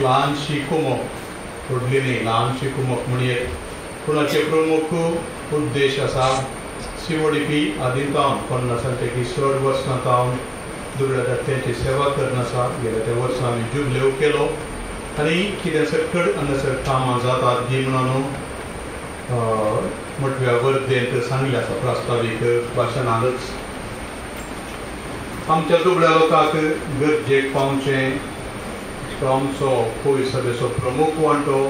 ल्हानशी कुमक व्हडली न्ही ल्हानशी कुमक म्हण एक पुणाचे प्रमुख उद्देश आसा CODP आदिंतावन 50 पैकी 60 वर्सां जावन दुबळ्या दात्यांची सेवा करन आसा. गेल्या त्या वर्सा आमी जुबलेव केलो आनी कितें सकट हांगासर कामां जातात जी म्हणून मोठव्या वर्देंत सांगलें आसा प्रास्तावीक भाशणांतच. आमच्या दुबळ्या लोकांक गरजेक पावचें तो आमचो कोवी सभेचो प्रमुख वांटो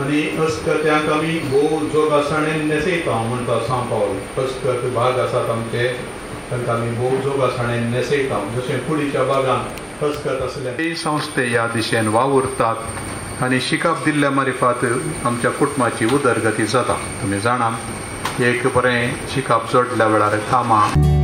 आनी अस्कत्यांक आमी भोव जोगासाणेन नेसयता म्हणटा सांग पावल. अस्कत भाग आसात आमचे तांकां आमी भोव जोगासाणेन नेसयता जशें कुडीच्या भागांत अस्कत आसल्या संस्थे ह्या दिशेन वावुरतात आनी शिकप दिल्ल्या मारिफात आमच्या कुटुंबाची उदरगती जाता. तुमी जाणात एक बरें शिकप जोडल्या वेळार कामां